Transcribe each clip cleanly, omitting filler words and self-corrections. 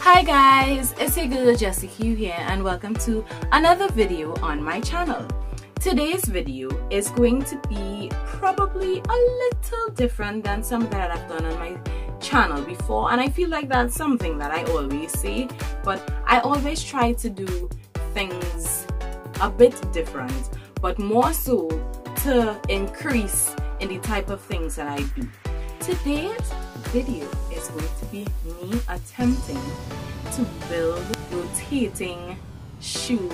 Hi guys, it's your girl Jessica here and welcome to another video on my channel. Today's video is going to be probably a little different than some that I've done on my channel before, and I feel like that's something that I always say, but I always try to do things a bit different, but more so to increase in the type of things that I do. Today's video is going to be me attempting to build rotating shoe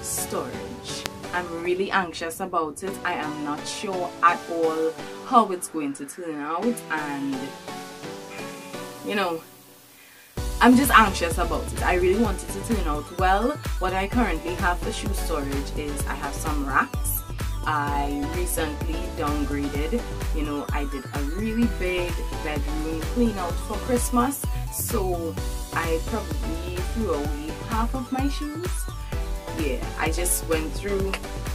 storage. I'm really anxious about it. I am not sure at all how it's going to turn out, and you know, I'm just anxious about it. I really want it to turn out well. What I currently have for shoe storage is I have some racks. I recently downgraded. You know, I did a really big bedroom clean out for Christmas, so I probably threw away half of my shoes. Yeah, I just went through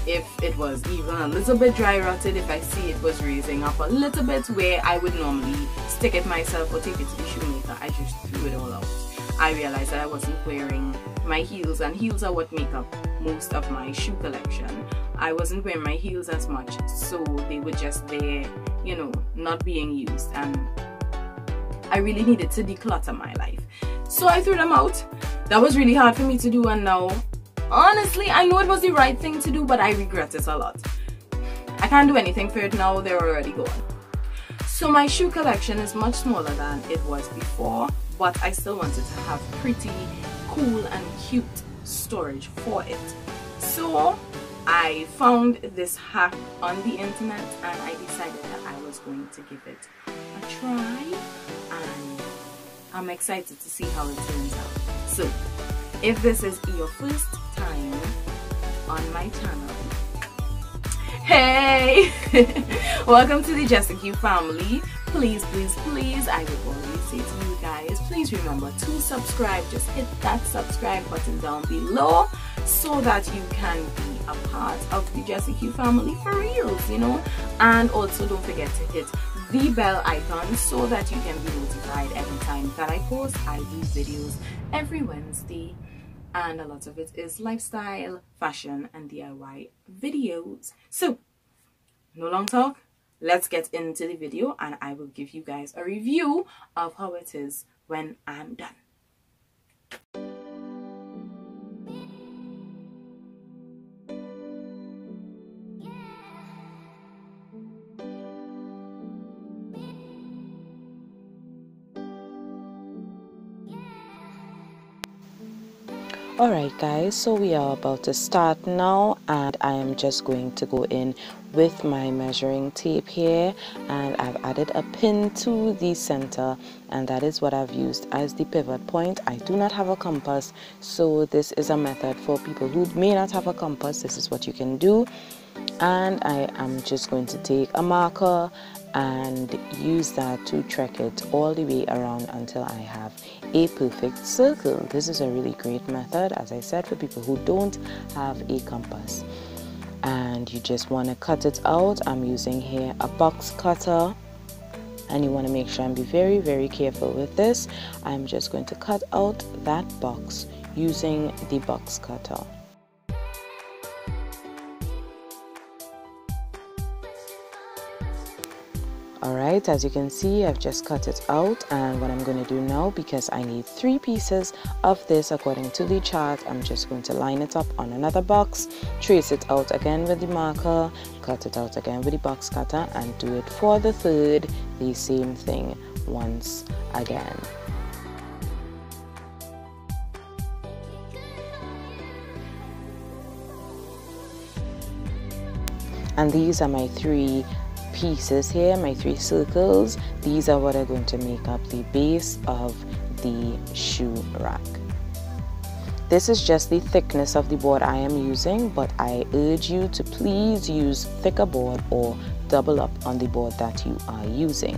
if it was even a little bit dry rotted, if I see it was raising up a little bit where I would normally stick it myself or take it to the shoemaker. I just threw it all out. I realized that I wasn't wearing my heels, and heels are what make up most of my shoe collection. I wasn't wearing my heels as much, so they were just there, you know, not being used, and I really needed to declutter my life. So I threw them out. That was really hard for me to do, and now honestly I know it was the right thing to do, but I regret it a lot. I can't do anything for it now, they're already gone. So my shoe collection is much smaller than it was before, but I still wanted to have pretty cool and cute storage for it. So I found this hack on the internet and I decided that I was going to give it a try, and I'm excited to see how it turns out. So if this is your first time on my channel, hey, welcome to the Jessica family. Please, please, please, I would always say to you guys, please remember to subscribe. Just hit that subscribe button down below so that you can be a part of the Jessica family for reals, you know. And also don't forget to hit the bell icon so that you can be notified every time that I post. I do videos every Wednesday, and a lot of it is lifestyle, fashion, and DIY videos. So no long talk, let's get into the video and I will give you guys a review of how it is when I'm done. Alright guys, so we are about to start now, and I am just going to go in with my measuring tape here, and I've added a pin to the center, and that is what I've used as the pivot point. I do not have a compass, so this is a method for people who may not have a compass. This is what you can do. And I am just going to take a marker and use that to track it all the way around until I have a perfect circle. This is a really great method, as I said, for people who don't have a compass. And you just want to cut it out. I'm using here a box cutter, and you want to make sure and be very, very careful with this. I'm just going to cut out that box using the box cutter. Alright, as you can see, I've just cut it out, and what I'm going to do now, because I need 3 pieces of this according to the chart, I'm just going to line it up on another box, trace it out again with the marker, cut it out again with the box cutter, and do it for the third, the same thing once again. And these are my 3 pieces here, my 3 circles. These are what are going to make up the base of the shoe rack. This is just the thickness of the board I am using, but I urge you to please use thicker board or double up on the board that you are using.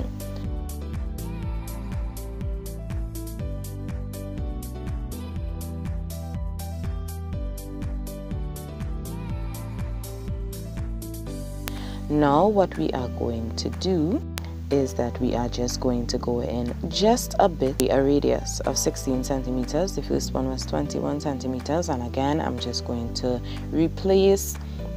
Now what we are going to do is that we are just going to go in just a bit, a radius of 16 centimeters. The first one was 21 centimeters, and again I'm just going to replace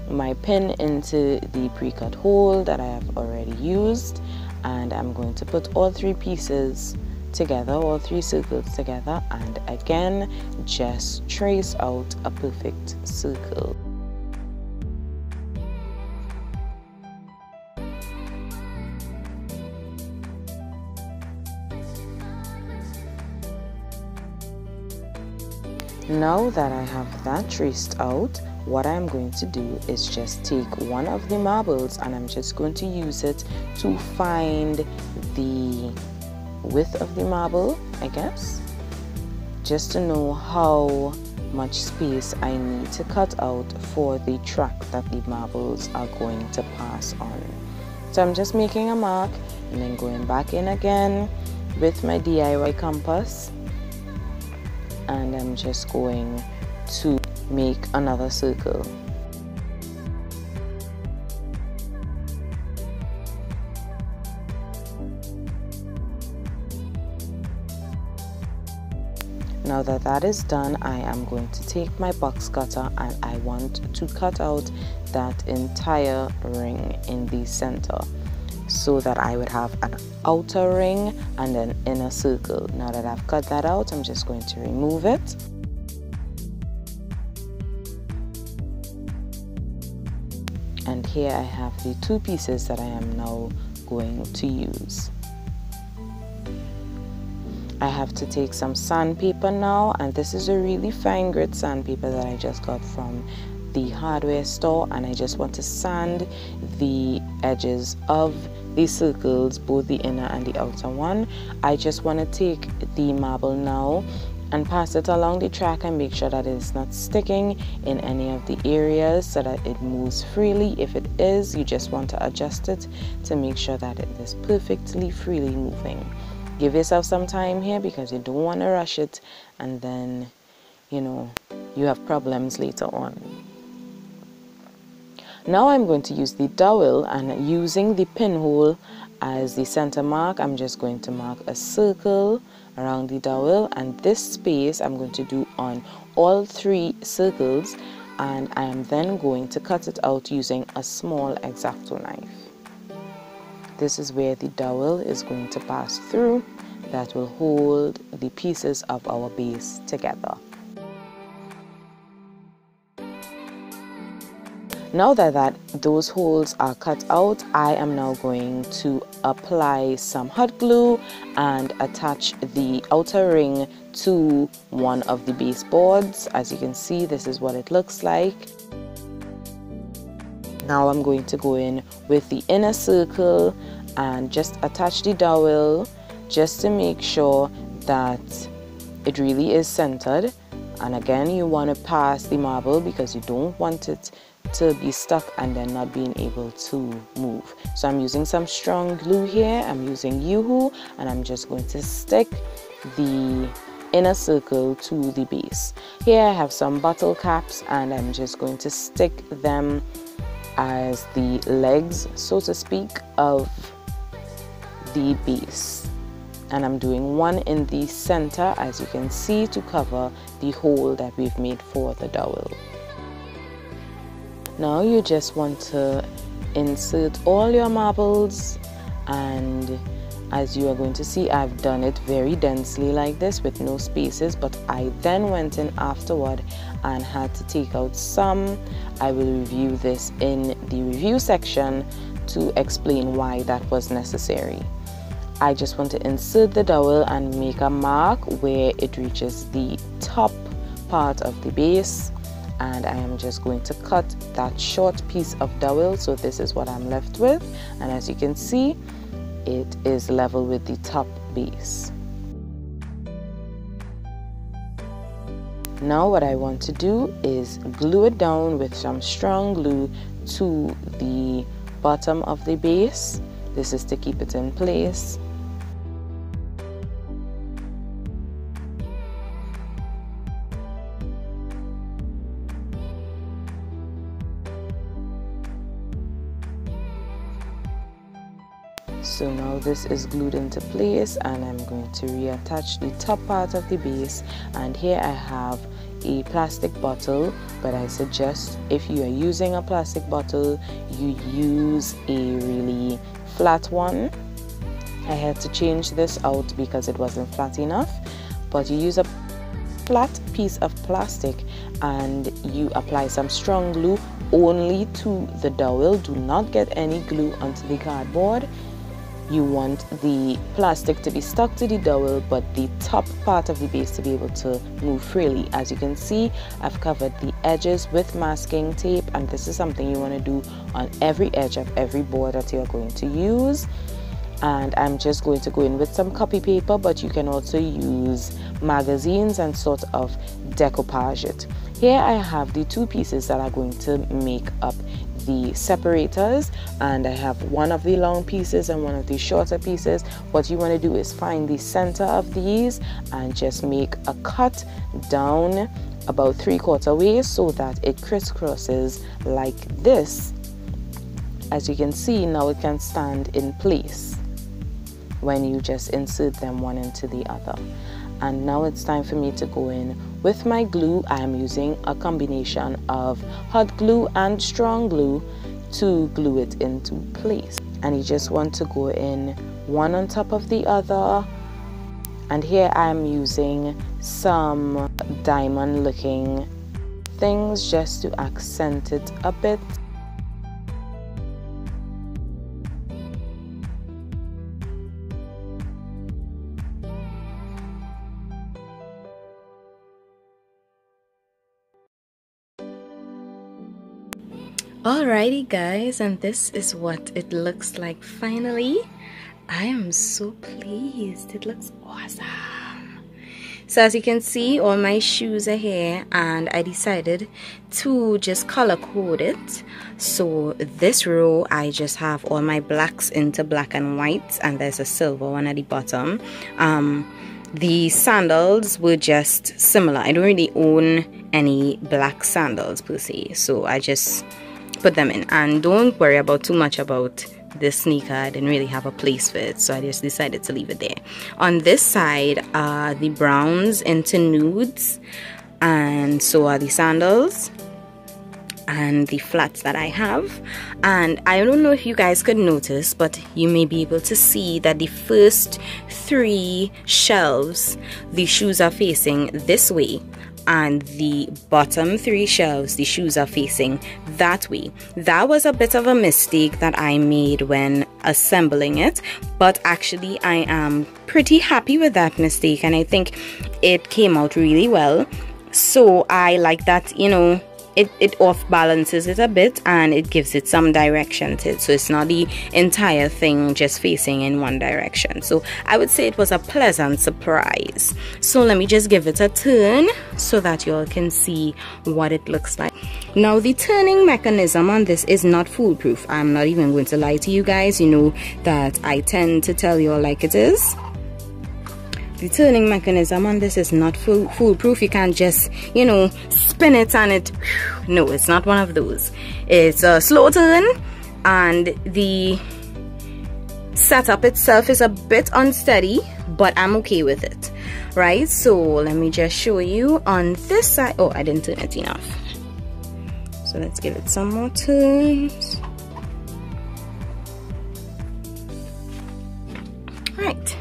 my pin into the pre-cut hole that I have already used, and I'm going to put all three pieces together, all three circles together, and again just trace out a perfect circle. Now that I have that traced out, what I'm going to do is just take one of the marbles and I'm just going to use it to find the width of the marble, I guess, just to know how much space I need to cut out for the track that the marbles are going to pass on. So I'm just making a mark and then going back in again with my DIY compass, and I'm just going to make another circle. Now that that is done, I am going to take my box cutter and I want to cut out that entire ring in the center, so that I would have an outer ring and an inner circle. Now that I've cut that out, I'm just going to remove it. And here I have the two pieces that I am now going to use. I have to take some sandpaper now, and this is a really fine grit sandpaper that I just got from the hardware store, and I just want to sand the edges of the circles, both the inner and the outer one. I just want to take the marble now and pass it along the track and make sure that it's not sticking in any of the areas so that it moves freely. If it is, you just want to adjust it to make sure that it is perfectly freely moving. Give yourself some time here because you don't want to rush it and then, you know, you have problems later on. Now I'm going to use the dowel, and using the pinhole as the center mark, I'm just going to mark a circle around the dowel, and this space I'm going to do on all three circles, and I am then going to cut it out using a small X-Acto knife. This is where the dowel is going to pass through, that will hold the pieces of our base together. Now that those holes are cut out, I am now going to apply some hot glue and attach the outer ring to one of the baseboards. As you can see, this is what it looks like. Now I'm going to go in with the inner circle and just attach the dowel just to make sure that it really is centered. And again, you want to pass the marble because you don't want it to be stuck and then not being able to move. So I'm using some strong glue here. I'm using Yoo-hoo, and I'm just going to stick the inner circle to the base. Here I have some bottle caps, and I'm just going to stick them as the legs, so to speak, of the base. And I'm doing one in the center, as you can see, to cover the hole that we've made for the dowel. Now you just want to insert all your marbles, and as you are going to see, I've done it very densely like this with no spaces, but I then went in afterward and had to take out some. I will review this in the review section to explain why that was necessary. I just want to insert the dowel and make a mark where it reaches the top part of the base, and I am just going to cut that short piece of dowel. So this is what I'm left with, and as you can see, it is level with the top base. Now what I want to do is glue it down with some strong glue to the bottom of the base. This is to keep it in place. So now this is glued into place, and I'm going to reattach the top part of the base. And here I have a plastic bottle, but I suggest if you are using a plastic bottle, you use a really flat one. I had to change this out because it wasn't flat enough, but you use a flat piece of plastic and you apply some strong glue only to the dowel. Do not get any glue onto the cardboard. You want the plastic to be stuck to the dowel, but the top part of the base to be able to move freely. As you can see, I've covered the edges with masking tape, and this is something you want to do on every edge of every board that you are going to use. And I'm just going to go in with some copy paper, but you can also use magazines and sort of decoupage it. Here I have the two pieces that are going to make up the separators, and I have one of the long pieces and one of the shorter pieces. What you want to do is find the center of these and just make a cut down about 3/4 way so that it crisscrosses like this. As you can see, now it can stand in place when you just insert them one into the other. And now it's time for me to go in with my glue. I am using a combination of hot glue and strong glue to glue it into place. And you just want to go in one on top of the other. And here I'm using some diamond looking things just to accent it a bit. Alrighty guys, and this is what it looks like finally. I am so pleased. It looks awesome. So as you can see, all my shoes are here, and I decided to just color code it. So this row I just have all my blacks into black and white, and there's a silver one at the bottom. The sandals were just similar. I don't really own any black sandals per se, so I just put them in. And don't worry about too much about this sneaker. I didn't really have a place for it, so I just decided to leave it there. On this side are the browns into nudes, and so are the sandals and the flats that I have. And I don't know if you guys could notice, but you may be able to see that the first 3 shelves, the shoes are facing this way, and the bottom 3 shelves, the shoes are facing that way. That was a bit of a mistake that I made when assembling it, but actually I am pretty happy with that mistake, and I think it came out really well. So I like that, you know, it off balances it a bit and it gives it some direction to it, so it's not the entire thing just facing in one direction. So I would say it was a pleasant surprise. So let me just give it a turn so that you all can see what it looks like. Now the turning mechanism on this is not foolproof. I'm not even going to lie to you guys. You know that I tend to tell you all like it is. The turning mechanism on this is not foolproof. You can't just, you know, spin it and it, no, it's not one of those. It's a slow turn, and the setup itself is a bit unsteady, but I'm okay with it, right? So let me just show you on this side. Oh, I didn't turn it enough, so let's give it some more turns. Right.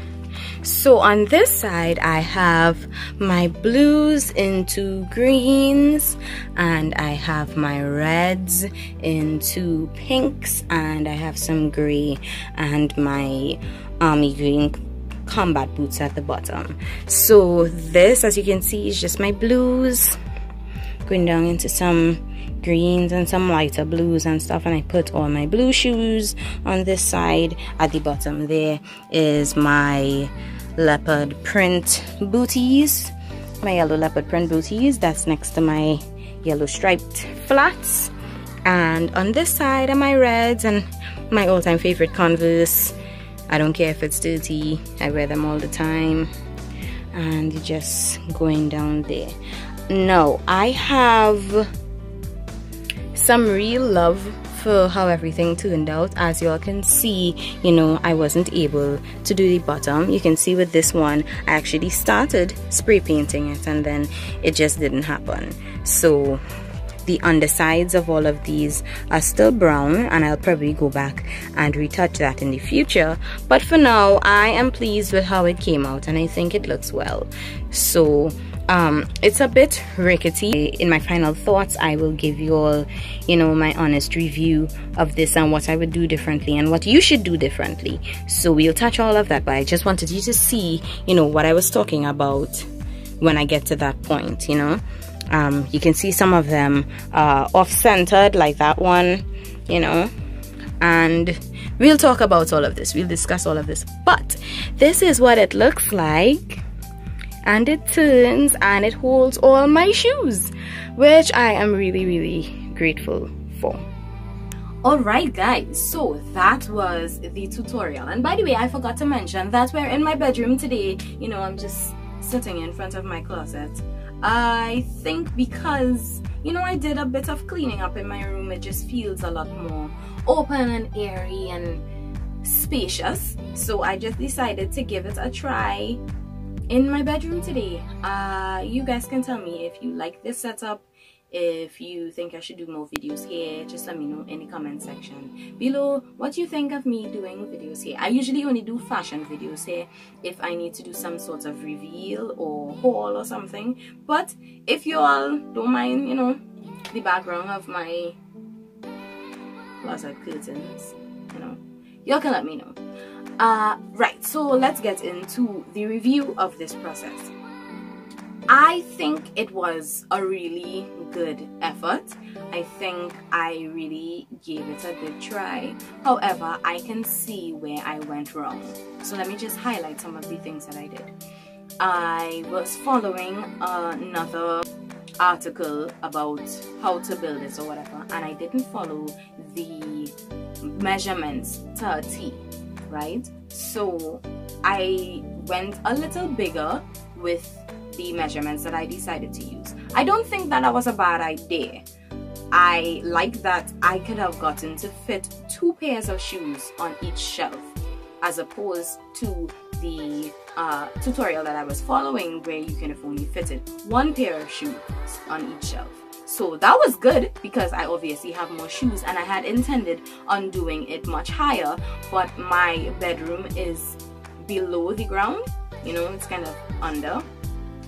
So on this side I have my blues into greens, and I have my reds into pinks, and I have some gray and my army green combat boots at the bottom. So this, as you can see, is just my blues going down into some greens and some lighter blues and stuff, and I put all my blue shoes on this side. At the bottom there is my leopard print booties, my yellow leopard print booties. That's next to my yellow striped flats, and on this side are my reds and my all-time favorite Converse. I don't care if it's dirty, I wear them all the time. And you're just going down there. Now I have some real love for how everything turned out. As you all can see, you know, I wasn't able to do the bottom. You can see with this one, I actually started spray painting it and then it just didn't happen. So the undersides of all of these are still brown, and I'll probably go back and retouch that in the future. But for now, I am pleased with how it came out, and I think it looks well. So it's a bit rickety. In my final thoughts, I will give you all, you know, my honest review of this and what I would do differently and what you should do differently. So we'll touch all of that, but I just wanted you to see, you know, what I was talking about when I get to that point, you know. You can see some of them off-centered, like that one, you know, and we'll talk about all of this. We'll discuss all of this. But this is what it looks like, and it turns and it holds all my shoes, which I am really, really grateful for. Alright guys, so that was the tutorial. And by the way, I forgot to mention that we're in my bedroom today. You know, I'm just sitting in front of my closet. I think because, you know, I did a bit of cleaning up in my room, it just feels a lot more open and airy and spacious. So I just decided to give it a try in my bedroom today. You guys can tell me if you like this setup. If you think I should do more videos here, just let me know in the comment section below what you think of me doing videos here. I usually only do fashion videos here if I need to do some sort of reveal or haul or something. But if you all don't mind, you know, the background of my closet curtains, you know, y'all can let me know. Right, so let's get into the review of this process. I think it was a really good effort. I think I really gave it a good try. However, I can see where I went wrong. So let me just highlight some of the things that I did. I was following another article about how to build this or whatever, and I didn't follow the measurements to a T, right? So I went a little bigger with the measurements that I decided to use. I don't think that was a bad idea. I like that I could have gotten to fit 2 pairs of shoes on each shelf, as opposed to the tutorial that I was following where you can have only fitted 1 pair of shoes on each shelf. So that was good because I obviously have more shoes, and I had intended on doing it much higher, but my bedroom is below the ground, you know, it's kind of under.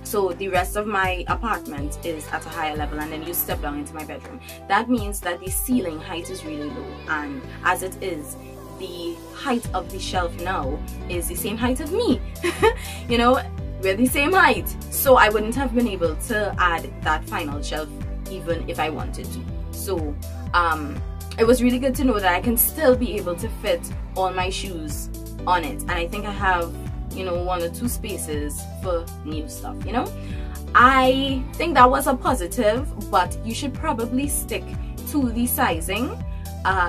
So the rest of my apartment is at a higher level, and then you step down into my bedroom. That means that the ceiling height is really low, and as it is, the height of the shelf now is the same height of me. You know, we're the same height. So I wouldn't have been able to add that final shelf even if I wanted to. So it was really good to know that I can still be able to fit all my shoes on it, and I think I have, you know, 1 or 2 spaces for new stuff, you know. I think that was a positive, but you should probably stick to the sizing,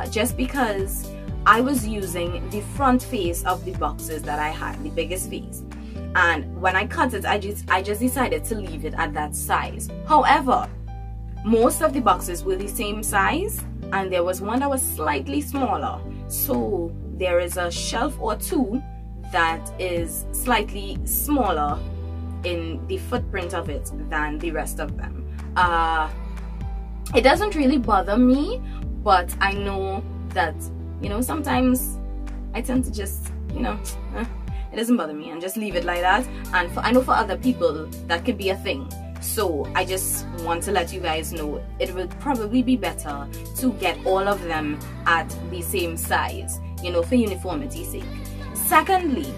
just because I was using the front face of the boxes that I had, the biggest face, and when I cut it, I just decided to leave it at that size. However, most of the boxes were the same size, and there was one that was slightly smaller, so there is a shelf or 2 that is slightly smaller in the footprint of it than the rest of them. It doesn't really bother me, but I know that, you know, sometimes I tend to just, you know, it doesn't bother me and just leave it like that. And I know for other people that could be a thing. So I just want to let you guys know it would probably be better to get all of them at the same size, you know, for uniformity's sake. Secondly,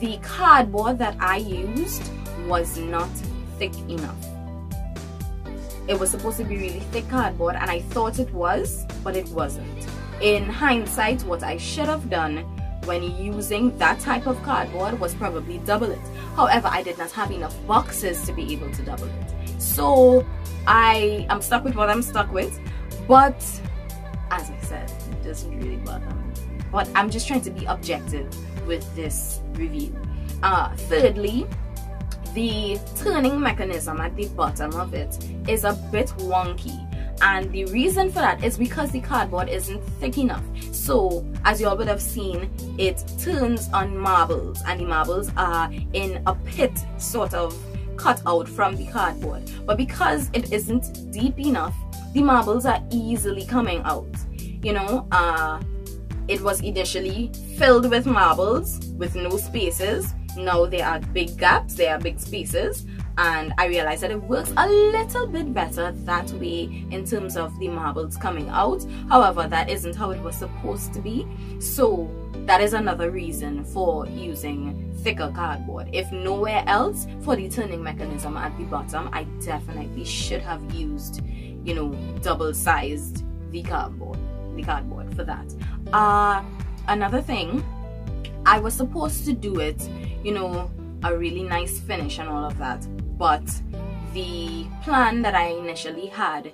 the cardboard that I used was not thick enough. It was supposed to be really thick cardboard, and I thought it was, but it wasn't. In hindsight, what I should have done when using that type of cardboard was probably double it. However, I did not have enough boxes to be able to double it. So I am stuck with what I'm stuck with, but as I said, it doesn't really bother me. But I'm just trying to be objective with this review. Thirdly, the turning mechanism at the bottom of it is a bit wonky, And the reason for that is because the cardboard isn't thick enough. So as you all would have seen, it turns on marbles, and the marbles are in a pit sort of cut out from the cardboard. But because it isn't deep enough, the marbles are easily coming out. You know, it was initially filled with marbles with no spaces. Now there are big gaps, there are big spaces, and I realized that it works a little bit better that way in terms of the marbles coming out. However, that isn't how it was supposed to be. So that is another reason for using thicker cardboard. If nowhere else, for the turning mechanism at the bottom, I definitely should have used, you know, double-sized the cardboard for that. Another thing, I was supposed to do it, you know, a really nice finish and all of that, but the plan that I initially had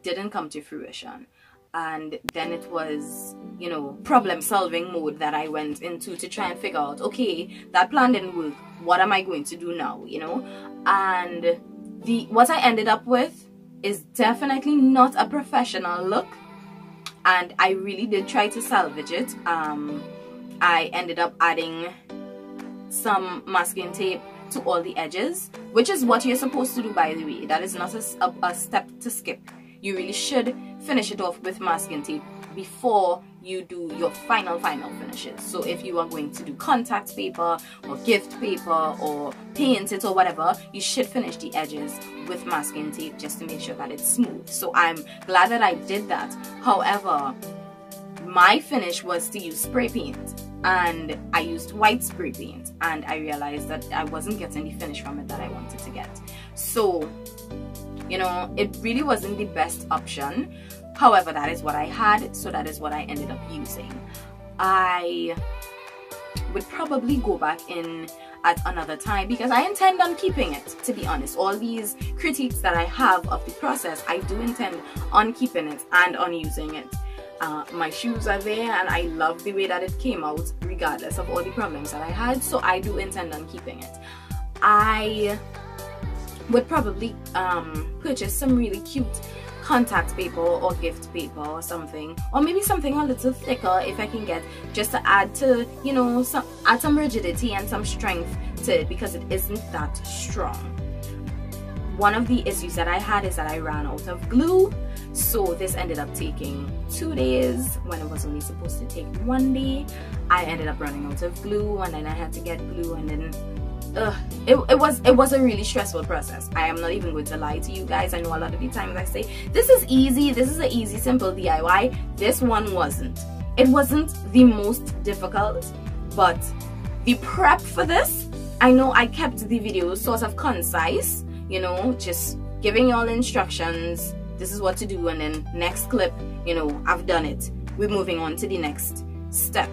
didn't come to fruition. And then it was, you know, problem solving mode that I went into to try and figure out, okay, that plan didn't work, what am I going to do now, you know? And what I ended up with is definitely not a professional look, and I really did try to salvage it. I ended up adding some masking tape to all the edges, which is what you're supposed to do, by the way. That is not a step to skip. You really should finish it off with masking tape before you do your final finishes. So if you are going to do contact paper or gift paper or paint it or whatever, you should finish the edges with masking tape just to make sure that it's smooth. So I'm glad that I did that. However, my finish was to use spray paint, and I used white spray paint, and I realized that I wasn't getting the finish from it that I wanted to get. So, you know, it really wasn't the best option. However, that is what I had, so that is what I ended up using. I would probably go back in at another time because I intend on keeping it, to be honest. All these critiques that I have of the process, I do intend on keeping it and on using it. My shoes are there, and I love the way that it came out regardless of all the problems that I had, so I do intend on keeping it. I would probably purchase some really cute contact paper or gift paper or something, or maybe something a little thicker if I can get, just to add to, you know, add some rigidity and some strength to it, because it isn't that strong. One of the issues that I had is that I ran out of glue, so this ended up taking 2 days when it was only supposed to take 1 day. I ended up running out of glue, and then I had to get glue, and then it was a really stressful process. I am not even going to lie to you guys. I know a lot of the times I say this is easy, this is an easy simple DIY. This one wasn't. It wasn't the most difficult, but the prep for this, I know I kept the video sort of concise, you know, just giving you all instructions, this is what to do, and then next clip, you know, I've done it, we're moving on to the next step.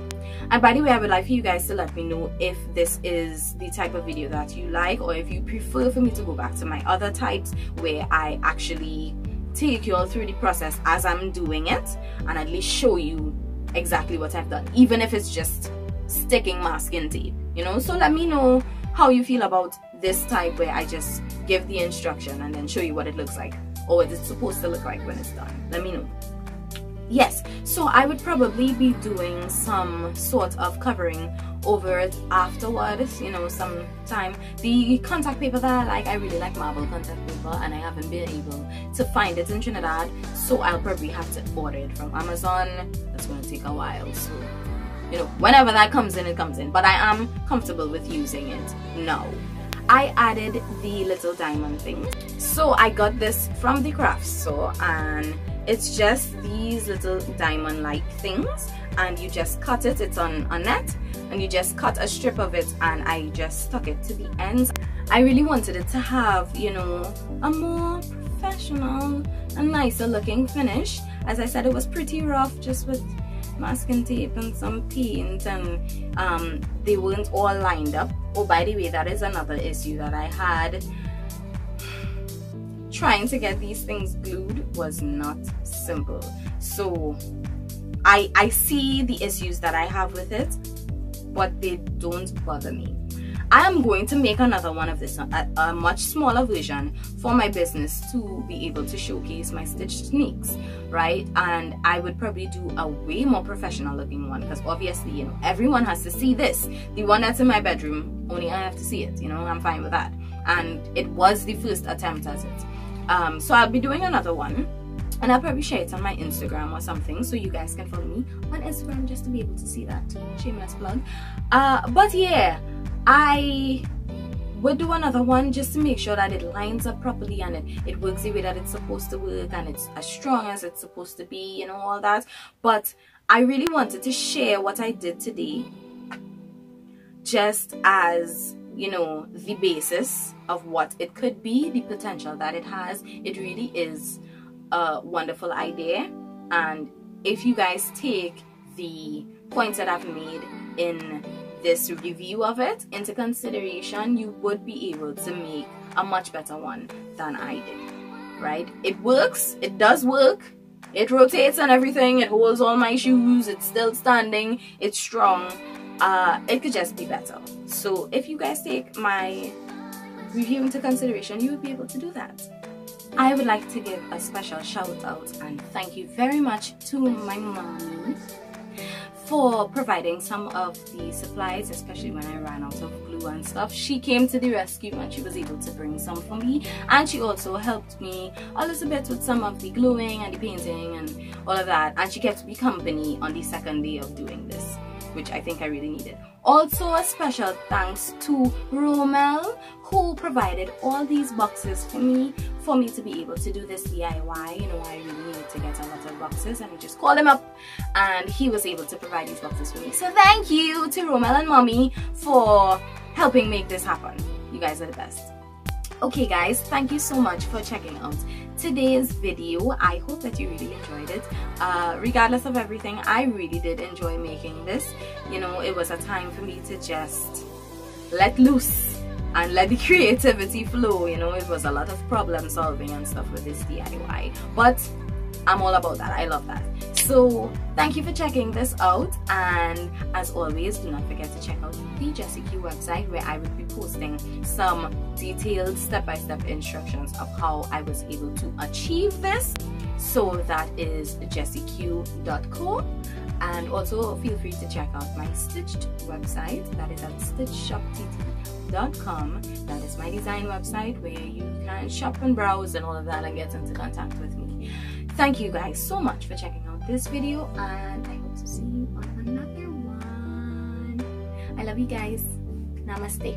And by the way, I would like for you guys to let me know if this is the type of video that you like, or if you prefer for me to go back to my other types where I actually take you all through the process as I'm doing it and at least show you exactly what I've done, even if it's just sticking masking tape, you know. So let me know how you feel about this type where I just give the instruction and then show you what it looks like, or what it's supposed to look like when it's done. Let me know. Yes, so I would probably be doing some sort of covering over it afterwards, you know, sometime. The contact paper that I like, I really like marble contact paper, and I haven't been able to find it in Trinidad, so I'll probably have to order it from Amazon. That's going to take a while, so, you know, whenever that comes in, it comes in, but I am comfortable with using it now. I added the little diamond thing. So I got this from the craft store, and it's just these little diamond-like things, and you just cut it. It's on a net, and you just cut a strip of it, and I just stuck it to the ends. I really wanted it to have, you know, a more professional and nicer looking finish. As I said, it was pretty rough just with masking tape and some paint, and they weren't all lined up. Oh, by the way, that is another issue that I had. Trying to get these things glued was not simple. So I see the issues that I have with it, but they don't bother me. I am going to make another one of this, a much smaller version for my business to be able to showcase my stitch techniques, right? And I would probably do a way more professional looking one, because obviously, you know, everyone has to see this. The one that's in my bedroom, only I have to see it, you know, I'm fine with that. And it was the first attempt at it. So I'll be doing another one, and I'll probably share it on my Instagram or something, so you guys can follow me on Instagram just to be able to see that. Shameless plug. But yeah, I would do another one just to make sure that it lines up properly and it works the way that it's supposed to work, and it's as strong as it's supposed to be, you know, all that. But I really wanted to share what I did today just as, you know, the basis of what it could be, the potential that it has. It really is a wonderful idea, and if you guys take the points that I've made in this review of it into consideration, you would be able to make a much better one than I did, right? It works, it does work, it rotates and everything, it holds all my shoes, it's still standing, it's strong. It could just be better. So if you guys take my review into consideration, you would be able to do that. I would like to give a special shout out and thank you very much to my mommy for providing some of the supplies, especially when I ran out of glue and stuff. She came to the rescue and she was able to bring some for me, and she also helped me a little bit with some of the gluing and the painting and all of that, and she kept me company on the second day of doing this, which I think I really needed. Also, a special thanks to Rommel, who provided all these boxes for me to be able to do this DIY. You know, I really needed to get a lot of boxes, and I just called him up and he was able to provide these boxes for me. So thank you to Rommel and Mommy for helping make this happen. You guys are the best. Okay guys, thank you so much for checking out today's video. I hope that you really enjoyed it. Regardless of everything, I really did enjoy making this. You know, it was a time for me to just let loose and let the creativity flow. You know, it was a lot of problem solving and stuff with this DIY, but I'm all about that. I love that. So thank you for checking this out, and as always, do not forget to check out the Jessie Q website, where I will be posting some detailed step-by-step instructions of how I was able to achieve this. So that is jessieq.co, and also feel free to check out my stitched website, that is at stitchshoptt.com. that is my design website where you can shop and browse and all of that and get into contact with me. Thank you guys so much for checking out this video, and I hope to see you on another one. I love you guys. Namaste.